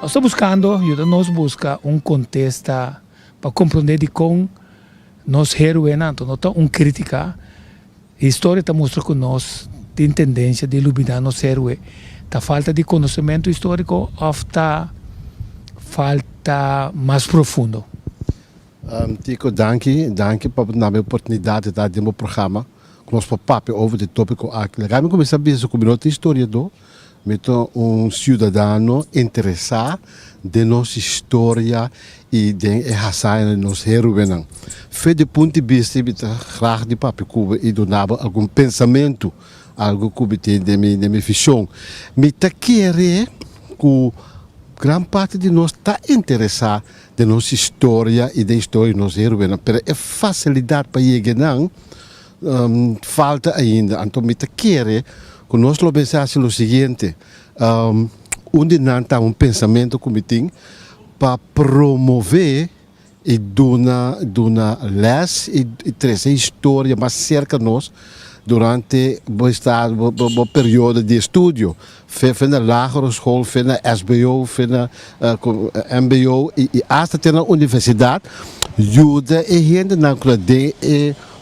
Nós estamos buscando, nos busca um contexto para compreender de como nós heróis, não um crítica. A história está mostrando que nós tem tendência de iluminar nos heróis. Tá falta de conhecimento histórico ou tá falta mais profundo? Tico, danke por dar a oportunidade de dar meu programa. Conosco papo over de tópico aqui. Vamos começar a ver sobre a história do meto cidadão interessado de nossa história e de raça nos heróis. Foi de ponto de vista graag de papo Cuba e donava algum pensamento, algo que tem de minha visão. Me tá querer que grande parte de nós está interessado de nossa história e da história dos nossos heróis, mas a facilidade para chegar falta ainda. Então, me está querer que nós pensamos o seguinte, onde não está pensamento que tem para promover e dar les e trazer história mais cerca de nós durante o período de estudo. Foi na lagere school, foi na SBO, foi na MBO e até na universidade. Ajuda a gente na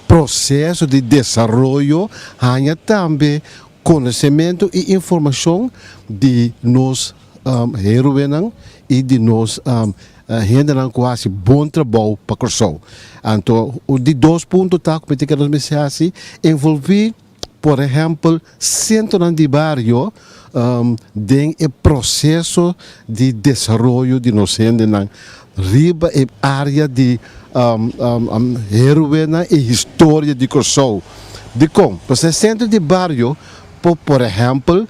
processo de desenvolvimento, há também conhecimento e informação de nós heróis e de nós gente não quase bom trabalho para o então de dois pontos tá como te quero dizer assim envolver por exemplo centro de bairro tem o processo de desenvolvimento de nós gente na riba e área de heroína e história de Corsol de como você centro de bairro por exemplo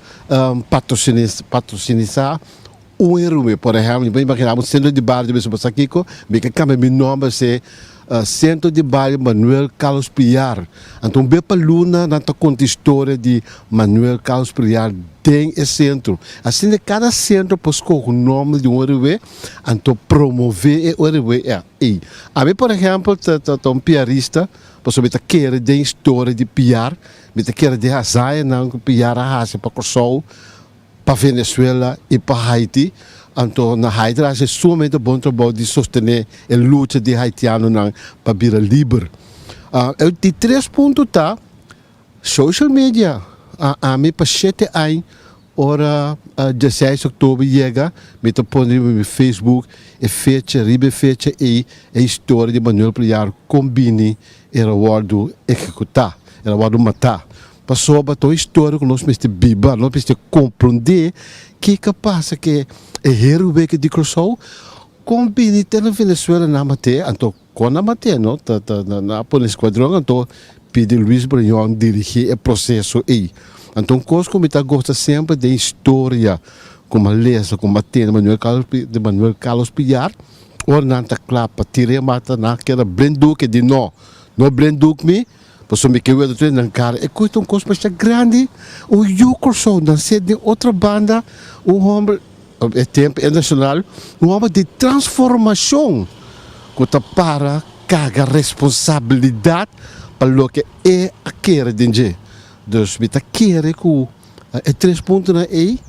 patrocinar um herói, por exemplo, imaginar um centro de bairro de Bessopasaquico, que cambia meu nome se centro de bairro Manuel Carlos Piar. Então, bem para Luna, não conta a história de Manuel Carlos Piar tem esse centro. Assim, de cada centro buscou o nome de um herói, então promover o herói. A mim, por exemplo, um piarista, você quer de história de Piar, quer de Hazaia, não Piar a Hazaia para Corsol, para Venezuela e para Haiti. Então, na Haiti, é somente bom trabalho de sostener a luta de haitiano para vir livre. Eu tenho 3 pontos, tá? Social media. A mim, para 7 anos, ora 16 de outubro, chega, me põe no Facebook, e fecha e a história de Manuel Piar combine era o word executar, era o word matar. Passou a tua história que nós precisamos viver, nós precisamos compreender que passa que é herói que de Corsol combina na Venezuela na matéria, então quando a matéria não na por esquadrão, então pede Luiz Brignon dirigir o processo aí. Então coisa como está gosta sempre de história, como a lesa, como a tem Manuel Carlos Piar, ou não está claro para tirar mata na que era Blenduque de não Blenduque me Posso me querer do treino cara. É coisa um coisa mais grande. O Yukorson, não sei de outra banda, um homem é tempo é nacional, um homem de transformação que tá para carregar responsabilidade para o que é aquele dinheiro. Dus me tá querer que é 3 pontos aí.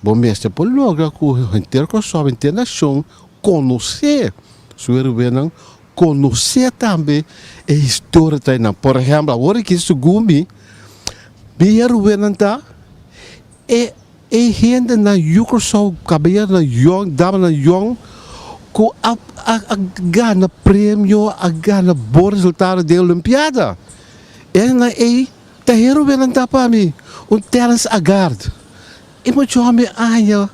Bom mestre por logra que o intercorsão internacional conhecer sua heroína conhecer também a história da por exemplo, agora que isso gumi, minha heroína tá é gente na Yukorsol, cabelo na Young, dama na Young, que a ganha prêmio, a ganha bom resultado da Olimpiada. É na tá heroína tá para mim, Terence Agard. E muito homem aia,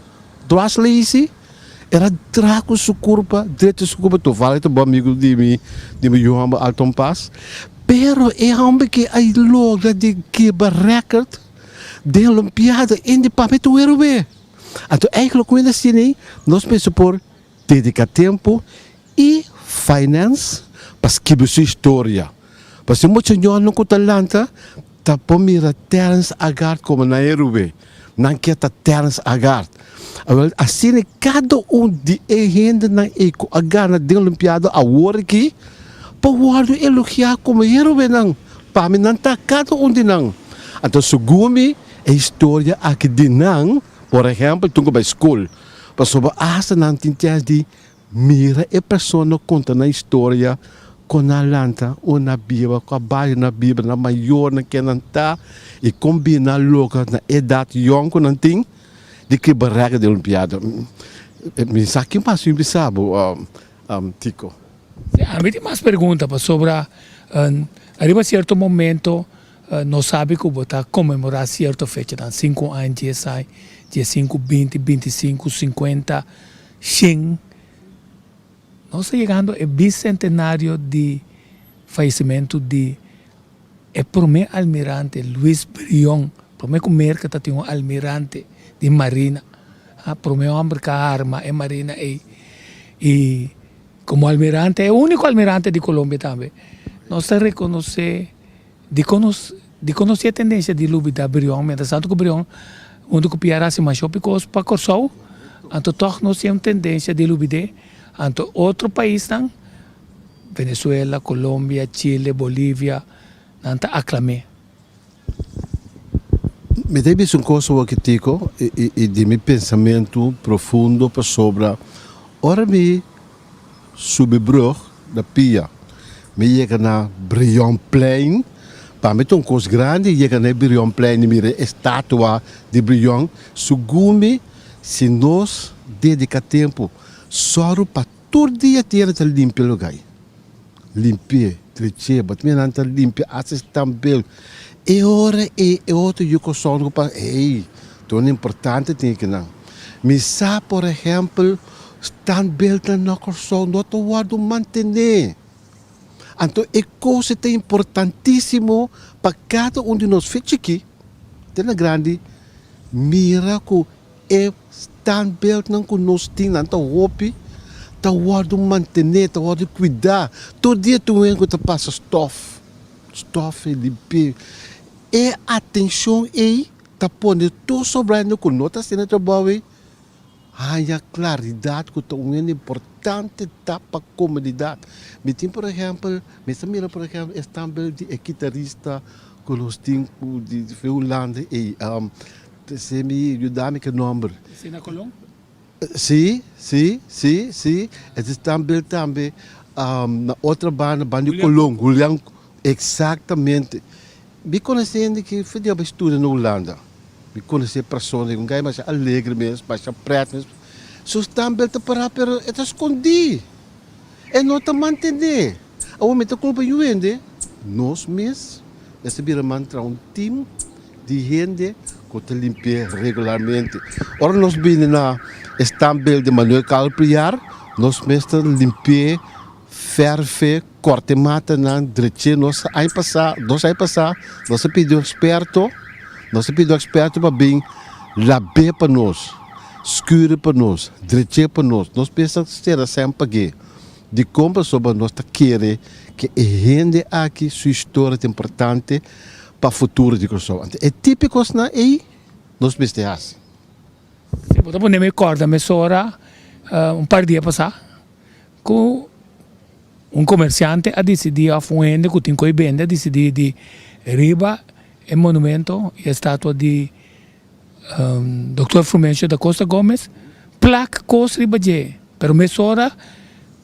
duas leis era trago sua curva, direito sua curva, tu fala, tu bom amigo de mim João Alton Paz, pero é homem que aí logra de quebrar recorde de Olimpiada em de papel tu herói. Então eigenlijk quando assim nós pensamos por dedicar tempo e finance para escrever sua história. Porque muitos não com talento, tá por mira Terence Agard como na herói, não quer Terence Agard. Assim, cada de gente na eco a gana de Olimpiada a hora aqui, para elogiar como herói não, para mim não tá cada de não. Então, segundo a história aqui de não, por exemplo, tu vai escola, para sobre asa nan tintias di mira e persona conta na história com a lanta ou na Bíblia, com a baixo na Bíblia, na maior na que não tá e combina louca na idade young com não tem de que barraca de Olimpiada. Me sabe mais simples sabe, Tico. A mí tem mais perguntas sobre arriba certo momento nós sabe que está comemorar certa fecha, 5 anos, 10 anos, 15, 20, 25, 50, 100. Nós estamos chegando ao bicentenário de falecimento de o primeiro almirante Luis Brion, primeiro comer que tinha um almirante de marina, o primeiro homem que arma é marina e como almirante, é o único almirante de Colômbia também. Nós reconhecemos de conhecer a tendência de lobby da Brion, mas tanto que Brion, onde copiar assim mais porque para Corsol, então toch nós temos tendência de lobby então outro país não, Venezuela, Colômbia, Chile, Bolívia, não tá aclamé. Me deve ser uma coisa que Tico e de meu pensamento profundo sobre ora me subbrug da Pia, me chega na Brion Plain. Para mim, é uma coisa grande, chega na Brion Plain, mira a estátua de Brion. Segundo, se nós dedicamos tempo só para todo dia ter que limpar o lugar. Limpar, trecher, mas também não limpar, assistir bem. E ora e outro eu consigo para, tão importante tem que não. Me sabe, por exemplo, estar bem na corção, não estou manter. Então, é coisa é importantíssimo para cada um de nós fez aqui. Tem a grande mira que é estar bem não que nós temos, então roupa, tá o manter, tá o cuidar. Todo dia tu vem que tu passa stuff limpar. E atenção aí, tá pondo tudo sobrando com nota sendo trabalho. A claridade que é importante para a comunidade. Me tem, por exemplo, por exemplo, também de guitarrista que nós temos de Holanda e se me ajudar que nome. Na Colômbia? Sim. Também na outra banda de Colômbia, exatamente. Me conhecendo que foi de estudo na Holanda. Me conhecer pessoas que não mais alegre mesmo, mais preto mesmo. Só também te parar, pero é escondido. É não te manter. A homem te culpa eu vende. Nós mesmos, esse biraman traz um time de gente que te limpia regularmente. Ora nós vimos na estampa de Manuel Calpriar, nós mesmos limpia, ferve, corte mata na direita. Nós aí passar, nós pedimos experto. Nós pedimos experto para bem lavar para nós, escurar para nós, direito para nós. Nós pensamos que será sempre aqui. De como sobre nós querer que a gente aqui sua história é importante para o futuro de Kosovo. É típico na aí nós pensamos. Se você não me recorda, mas ora par de dias passar com comerciante a decidir a fuende que tem que vender, decidir de riba o monumento e a estátua de Dr. Frumencio da Costa Gomes, placa Costa Ribaje. Pero mesora,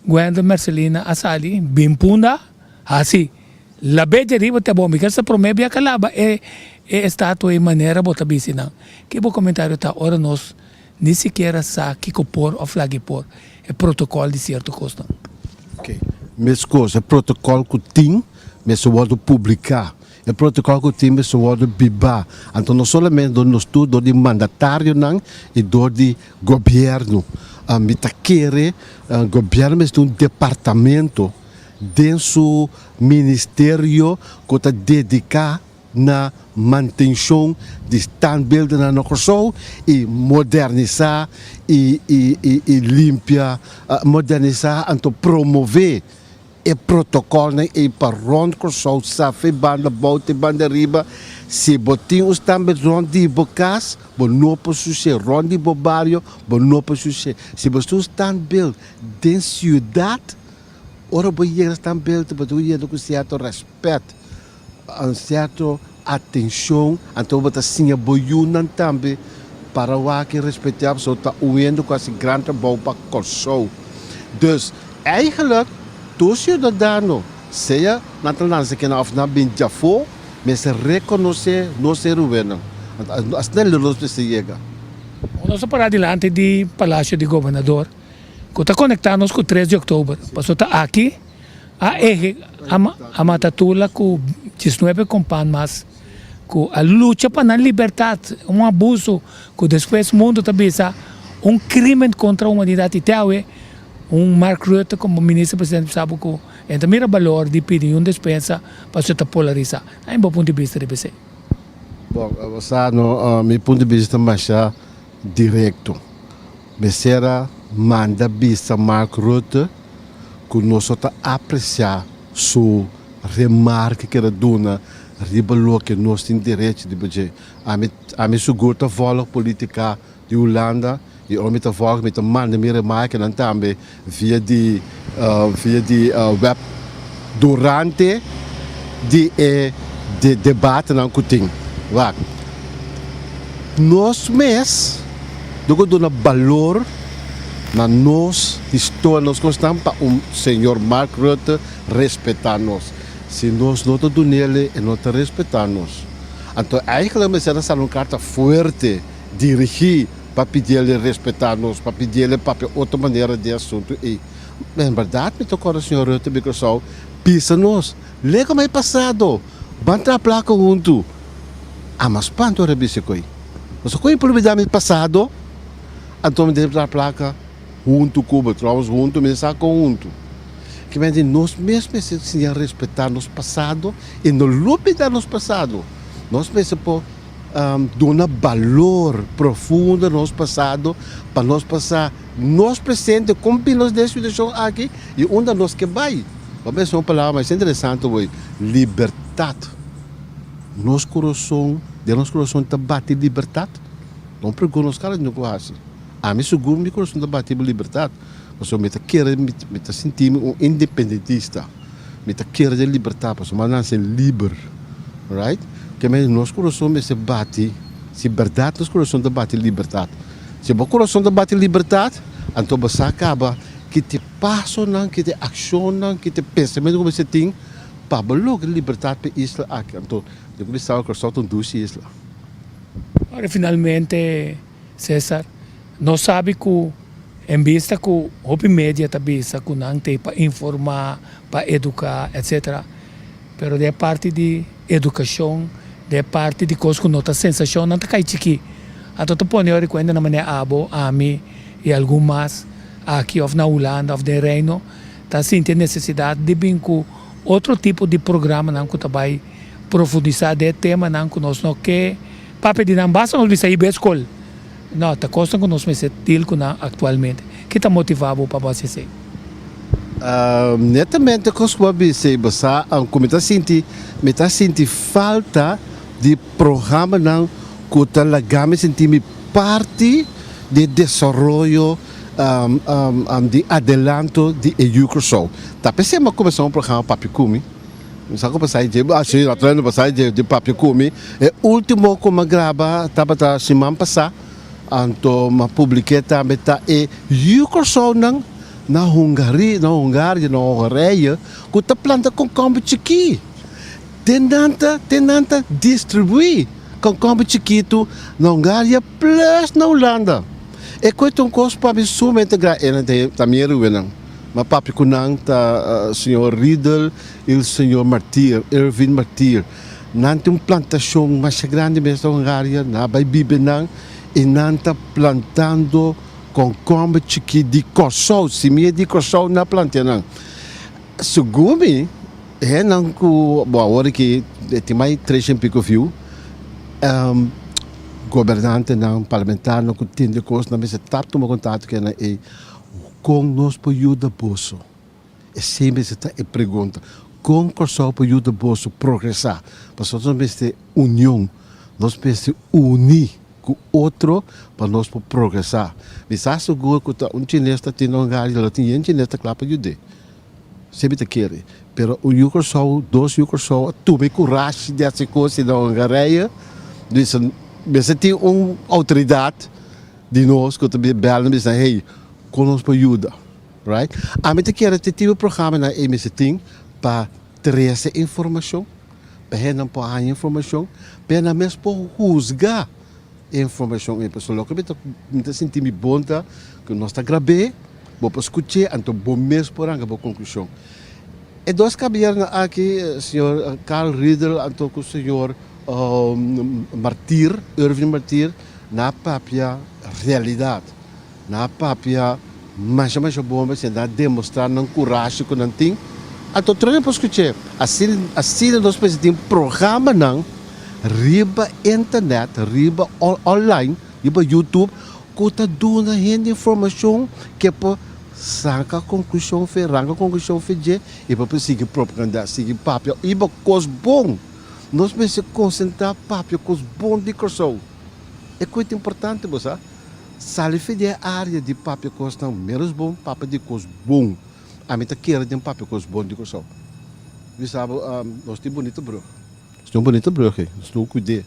Gwenda Marcelina Asali, bimpunda, assim, la beja riba te bom, porque essa promessa calaba é estátua e maneira bota bicina. Que bom comentário tá, ora nós, nem sequer sa que por ou flag por, é protocolo de certo costa. Ok. Mas coisa, protocolo que tem, mas só pode publicar. O protocolo que tem, mas só pode bibar. Então, não somente do estudo de mandatário, não, e do de governo. Me querer, governo, mas de um departamento dentro do ministério que está dedicado na manutenção de standbeelden na nossa e modernizar e limpar, modernizar, então promover o protocolo e para onde o safe banda bote banda riba se botinho os também rondi bocas não pode suceder rondi bobario não pode suceder se você está bem dentro cidade ora você está bem você tem um certo respeito um certo atenção então você assim boiunan também Paraguay que respecteert zo te uendo quasi grande bouw para Corso. Dus eigenlijk, todos cidadãos, seja na Tailândia que na ofna bin Jafo, mas se reconhecer no ser humano. As não luz se chega. Nós para adiante de Palácio de Governador, que está conectado com o 3 de outubro. Passou aqui, a Matatula com 19 companheiros, com a luta para a liberdade, abuso, que depois o mundo também crime contra a humanidade e tal, Mark Rutte como ministro-presidente sabe que é também valor de pedir dispensa para se polarizar. É um bom ponto de vista de você. Bom, no meu ponto de vista mais direto. Becera manda vista Mark Rutte que nós apreciar sua remarca que era dona ribalo que nós temos direito de fazer. A mim seguro a volta política de Holanda e o me volta met manda me remarca dan também via de web durante de debate na kuting. Wa nós mês do dona valor na nós história nós gostamos para senhor Mark Rutte respeitar nós. Se nós não estamos nele e não te respeitar nós. Então, eigenlijk me será uma carta forte dirigir para pedir ele respeitar nós, para pedir ele para outra maneira de assunto. E, em verdade, me tocou o senhor Rutte, Microsoft, pisa nós. Lega mais passado, banta a placa junto. Mas panto era bisicoi. Mas o que é o passado, então me deve a placa junto, Cuba, trouxe junto, me saco junto. Que me diz, nós mesmos precisamos respeitar nosso passado e não olvidar nosso passado. Nós precisamos dar valor profundo ao nosso passado para nós passar nosso presente com pilos de situação aqui e onde nós que vai. Vamos uma palavra mais interessante hoje, liberdade. Nosso coração está batendo liberdade. Não pergunto os caras não conhecem. A mim seguro meu coração está batendo liberdade. Mas eu me sentir um independentista. Me querer de liberdade, mas não ser livre. Right? Que nosso coração se bate, se verdade nosso coração te bate liberdade. Se o coração te bate liberdade, então você acaba que te passa, que te aciona, que te pensamento como você tem, para logo liberdade para isla aqui. Então, eu comecei a coração de duas islas. Agora, finalmente, César, nós sabemos que em vista que a mídia está vista que não tem para informar, para educar, etc. Mas de parte de educação, de parte de coisas que não está sensação, não está caindo aqui. Então, tu põe a recuenda na maneira a mim e algumas aqui na Holanda, no Reino, está sentindo necessidade de vir com outro tipo de programa não que vai profundizar de tema não que nós não quer. Para pedir não basta nós sair da escola. Não, está costando que nós me sentir atualmente. Que está motivado para você ser? Netamente, como eu sei, como eu sinto falta de programa não que está lagame sentir parte de desenvolvimento de adelanto de educação. Tá pensando começar um programa Papicumi? Sabe como sai de assim, a treino passar de Papicumi. É último como grava, estava a semana passada. Então, ma publiquei também e educação na Hungária, que está planta com campo chiqui. Tenanta distribuir com campo chiquito na Hungária plus na Holanda. E coisa um coisa para me suma integrar também não. Mas papi kunang ta senhor Riedel e o senhor Martir, Erwin Martir. Nanti plantação mais grande mesmo na Hungária, na Bibenang. E não está plantando com campo chiqui de corsol, se me de corsol na planta não. Segundo é não que agora que tem mais 3 pico fio, governante não parlamentar não que tem de coisa, não me se tá tomando contato que na é com nós por ajuda bolso. É sempre se tá pergunta com corsol por ajuda bolso progressar, para nós ter união, nós precisamos unir com outro para nós progressar. Mas acho que chinês está tendo um lugar, ele tem chinês está claro para ajudar. Sempre te quer. Mas o Yucosol, 2 Yucosol, tu me coragem de fazer coisas na Hungária, dizem, você tem uma autoridade de nós que também bela e diz, hey, conosco ajuda, right? A mim te quero ter um programa na MCT para trazer informação, para não pôr a informação, para não mesmo para juzgar a informação em pessoa. Que me senti me bom que nós está gravando, vou para escutar, então vou mesmo por a conclusão. E dois cabelos aqui, senhor Carl Riedel, então com o senhor Martir, Irving Martir, na própria realidade, na própria mais bom, você dá demonstrar não coragem que não tem. Então, treino para escutar. Assim nós precisamos programa não, riba internet, riba online, riba YouTube, que está dando informação que para saca conclusão ferranga conclusão feje e para seguir propaganda seguir papel e para coisa bom nós precisamos concentrar papel coisa bom de coração é coisa importante você sabe feje área de papel coisa não menos bom papel de coisa bom a mim tá querer de papel coisa bom de coração você sabe nós temos bonito bro aqui estou cuidando.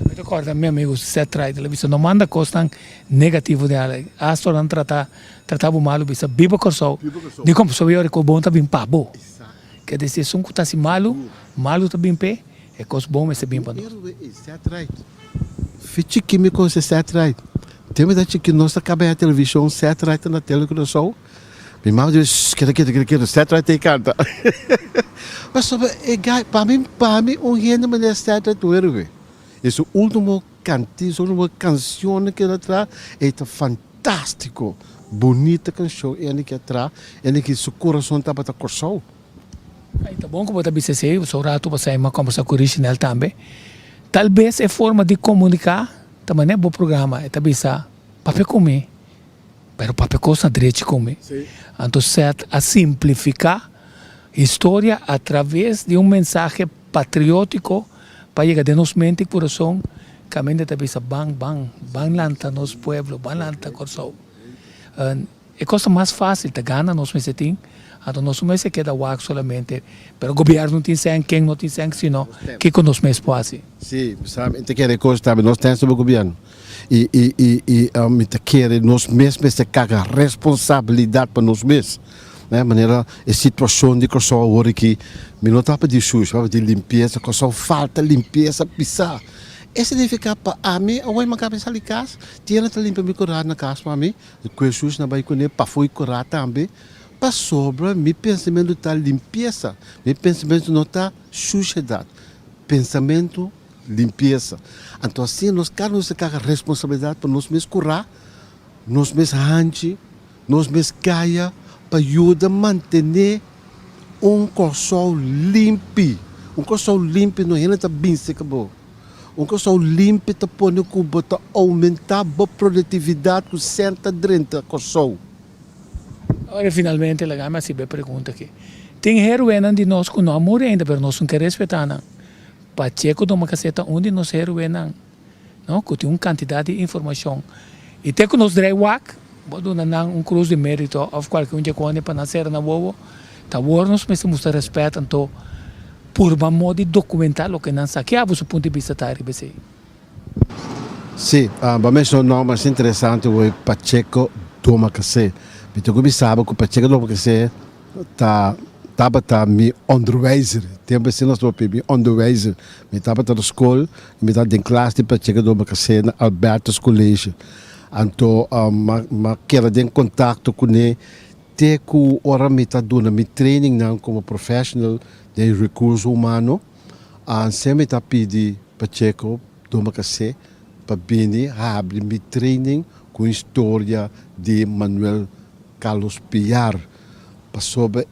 Me ricordo, meu amigo, se trai televisão, não manda coisa negativo dela. A história não tratava malo, bisa biba corso. De como se eu com bom tá bem pabo. Quer dizer, se um tá se malo tá bem pé, é coisa bom mas é bem para nós. Se atrai. Fiche químico se atrai. Tem uma que nós acaba a televisão se atrai na tela que nós só. Meu irmão diz, quero, se atrai tem canta. Mas sobre para mim um rende maneira se atrai tu ver. Esse último cantinho, a última canção que ela traz é fantástico, bonita canção, e que traz, e que seu coração está para coração. Tá bom como você disse, o seu rato para sair uma conversa com o original também. Talvez é forma de comunicar, também é bom programa, é também sa, papel comer, pero papel coisa direito de comer. Então certo a simplificar história através de mensagem patriótico para llegar de nos mente e coração, caminho de bisa bang lanta nos pueblo, bang lanta coração. É coisa mais fácil, te gana nos mesetim, então nós não se queda wak solamente, pero o governo não tem sem quem não tem sem sino que com nós mesmos faz. Sim, sabe, te quer coisa também, nós temos sobre o governo. E te quer nós mesmos se caga responsabilidade para nós mesmos. Né, maneira a situação de coração agora que me não está de sujo, de limpeza, coração falta limpeza, pisar. Isso significa para a mim, eu vou marcar pensar em casa, tinha que limpar meu coração na casa para mim, com Jesus na baia com ele, para foi corar também, para sobra, meu pensamento está limpeza, meu pensamento não está sujidade, pensamento limpeza. Então assim nós cada um se caga responsabilidade para nós mesmos curar, nós mesmos hanche, nós mesmos caia para ajudar a manter coração limpo. Coração limpo não é bem seco. Coração limpo está pondo para aumentar a produtividade que senta dentro do coração. Agora, finalmente, a gama se pergunta aqui. Tem heroína de nós que não morre ainda, mas nós não queremos respeitar. Pacheco de uma caseta onde nós heroína, não? Que tem uma quantidade de informação. E tem que nos dar wak, pode dar cruz de mérito, ou qualquer dia quando para nascer na boa, tá bom, nós precisamos respeitar, então, por uma modo de documentar o que não sabe, que é o seu ponto de vista tá RBC. Sim, para mim é não mais interessante o Pacheco de uma caseta. Então, como sabe que o Pacheco de uma caseta tá me underwijzer. Tempo assim nós vamos me underwijzer. Me tava na escola, me tava em classe de Pacheco de uma caseta, Alberto's College. Então, quero ter contato com ele, ter que ora me tá dando me training não como profissional de recurso humano, sempre tá pedi Pacheco de uma caseta para vir abrir me training com história de Manuel Carlos Piar, para sobre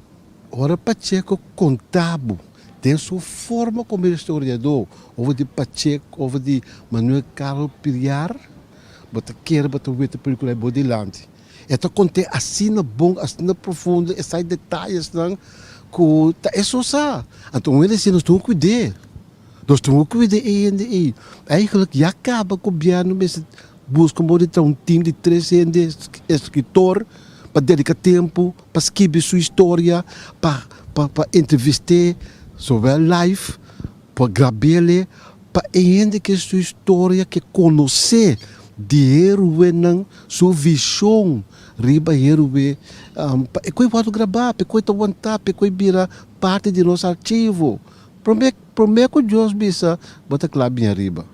ora Pacheco contava tem sua forma como historiador, ou de Pacheco, ou de Manuel Carlos Piar. Bota quer bota ver a película bodilante. Então contém assim na bom, assim na profundo, esses detalhes não que tá é só ça. Então ele se nós temos que cuidar. Nós temos que cuidar e eigenlijk já acaba com o governo mas busca um time de 300 escritor para dedicar tempo para escrever sua história, para entrevistar sobre live, para gravar para ainda que sua história que conhecer de herói não sua visão riba herói é coi pode gravar é coi aguentar é coi virar parte de nosso arquivo prometo que Deus bisa bota claro bem arriba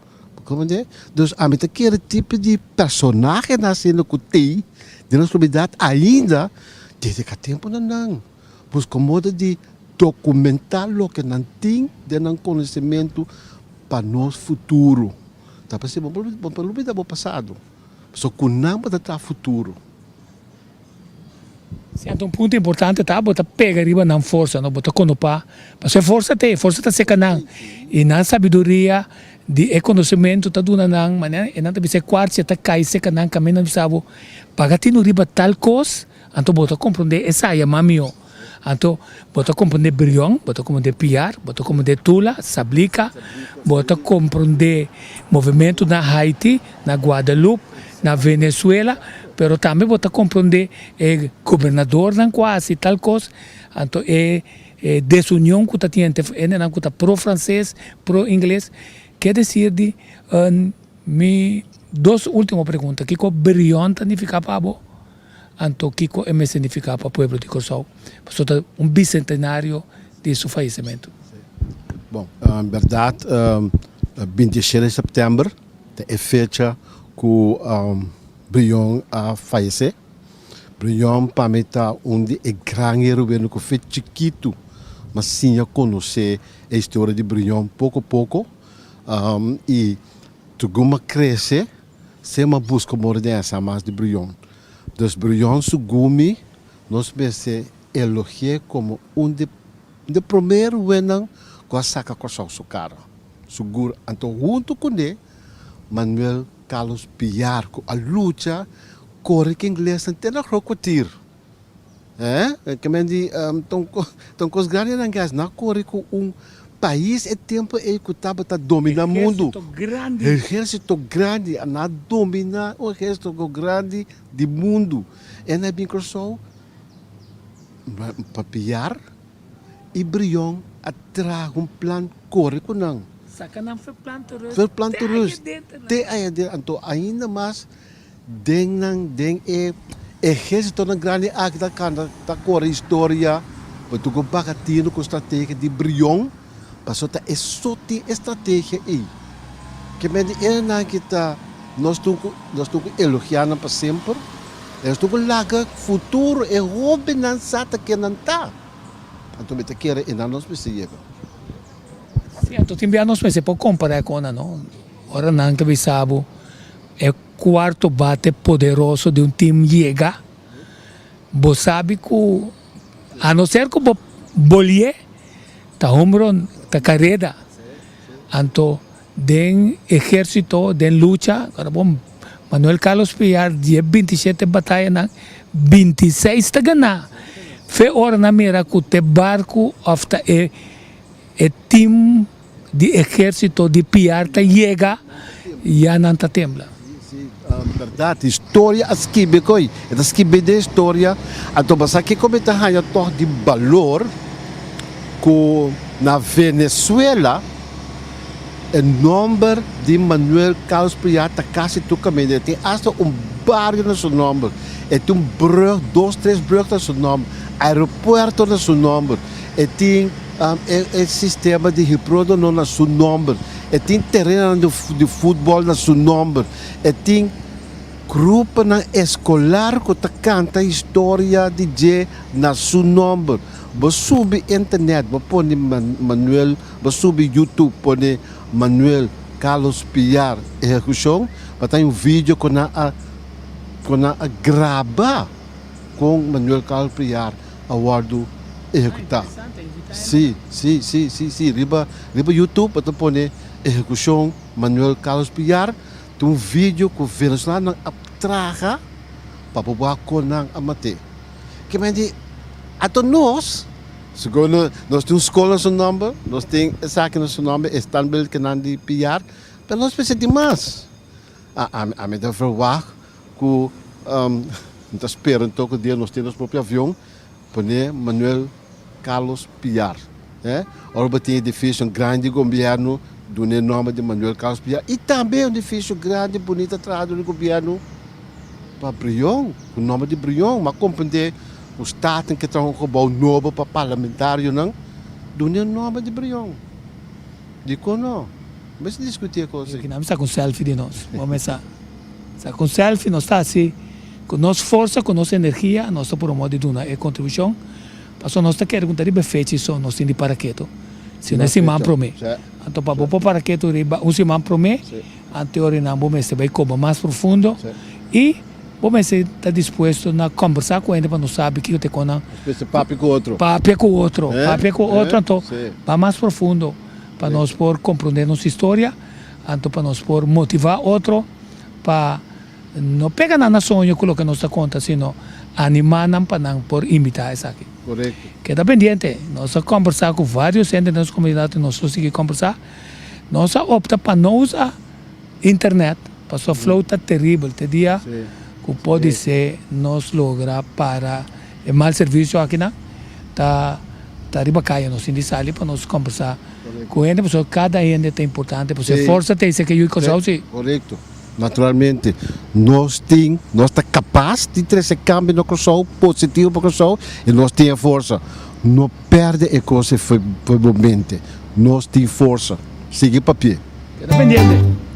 como é então a mim aquele tipo de personagem nascendo que tem de nossa comunidade ainda desde que tempo não pois como de documentar o que não tem de não conhecimento para nosso futuro. Tá para ser bom para olvidar o passado. Só que não para tratar futuro. Certo, um ponto importante tá, bota pega riba na força, não bota conopar. Mas a força tá seca não. E na sabedoria de conhecimento tá duna não, mas e não tá ser quarto tá cai seca não, caminho não sabe. Pagati no riba tal coisa, então bota compreender essa é mamio. Então, bota compreender brilhão, bota compreender piar, bota compreender tula, sablica, bota compreender movimento na Haiti, na Guadalupe, na Venezuela, pero também bota compreender governador não quase tal coisa. Então, desunião que está tendo, não que está pro-francês, pro-inglês, quer dizer de duas últimas perguntas, que o brilhão significa para você? Então, Kiko me significa para o povo de Corsol, para bicentenário de seu falecimento. Bom, em verdade, 26 de setembro é fecha que Brion a falecer. Brion para mim está de grande herói que foi chiquito, mas sim a conhecer a história de Brion pouco a pouco e tu como cresce, sem uma busca moderna mais de Brion. Dus Brion Sugumi nós pensamos elogiar como de primeiro wenang com a saca com a cara. Seguro. Então, junto com ele, Manuel Carlos Piar, com a luta, corre que inglês não tem a crocotir. Que me diz, então, com os grandes nangas, não corre com país e tempo que estava dominando o mundo. Exército grande, na domina o exército grande do mundo. E na bem só papiar e Brion atrás plano corre com não. Sacanam foi planturus. Foi planturus. Tem aí então ainda mais den exército grande aqui da canta da corre história, porque o bagatino com estratégia de Brion. Passou a estratégia aí. Que me diz, nós estamos elogiando para sempre. Nós estamos lá que futuro é roubo não sata que não está. Então, me quer e não nos precisa. Sim, então, também nós precisamos comparar com a não. Ora, não que sabe, é o quarto bate poderoso de time chega. Você sabe que, a não ser que o Bollier, tá ombro ta carrera. Anto den ejército, den lucha, Manuel Carlos Piar, 27 batalha na 26 ta gana. Fe ora na mira que te barco afta team de ejército de Piar ta llega ya não ta tembla. Verdade, história esquibe coi, é esquibe de história. Então, basta que cometa hanya toh de valor que na Venezuela o nome de Manuel Carlos Piar está quase todo caminho. Tem até bairro no seu nome. E tem brug, 2, 3 bruggen no seu nome. Aeroporto no seu nome. E tem sistema de reprodo no seu nome. E tem terreno de futebol no seu nome. E tem grupo escolar que canta história de J no seu nome. Você sube internet, você põe Manuel, você sube YouTube, põe Manuel Carlos Piar execução, você tem vídeo que a grava com Manuel Carlos Piar award executar. Sim. Riba YouTube, você põe execução Manuel Carlos Piar, tem vídeo que o Venezuela traga para poder conar a mate. Que me diz, ato nós temos escola no seu nome, nós temos essa aqui no seu nome, Istanbul que não de Piar, mas nós precisamos mais. A mim dá verwacht que nós esperamos que o dia nós temos nosso próprio avião, põe Manuel Carlos Piar. Ora tem edifício grande governo do nome de Manuel Carlos Piar, e também um edifício grande, bonito, atrás do governo para Brion, o nome de Brion, mas compreender o Estado que tem um gebouw novo para parlamentário, não? Do nome de Brion. Digo não. Mas discutir com você. Aqui não está com selfie de nós. Vamos começar. Está com selfie, nós está assim, com nossa força, com nossa energia, nós estamos por um modo de uma contribuição. Passou nós está querendo contar de feito isso, nós temos de paraquedo. Se não é semana para mim. Então, para o paraquedo, um semana para mim, antes de não vamos vai cobrar mais profundo e vamos estar disposto a conversar com ele para não saber que eu tenho com esse papo com o outro. Papo com o outro. Papo com o outro, então, para mais profundo, para nós por compreender nossa história, então para nós por motivar outro, para não pegar na sonho com o que nós está conta, sino animar para não por imitar isso aqui. Correto. Queda pendiente, nós vamos conversar com vários centros da nossa comunidade, nós vamos seguir conversar, nós opta para não usar internet, para sua flow está terrível, te dia que pode ser nós lograr para o mau serviço aqui, tá riba caia, nós indicamos para nós conversar com ele, porque cada ente é importante, porque força tem isso que eu consigo. Correto. Naturalmente, nós estamos capazes de ter esse câmbio no coração, positivo para o coração, e nós temos força. Não perde a coisa foi momento. Nós temos força. Siga para pé. Queda pendiente.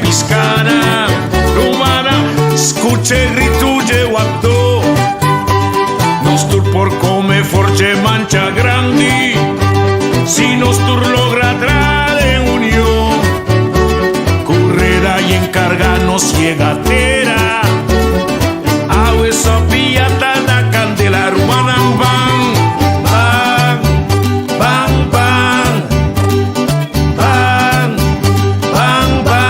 piscana, rumana, escuche rituye guató. Nostur por come forche mancha grandi, si nostur logra traer en unión, correda y encarganos llegatera, awe sopilla tana candela rumana bang, bang, bang, bang, bang, bang, bang.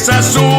esa su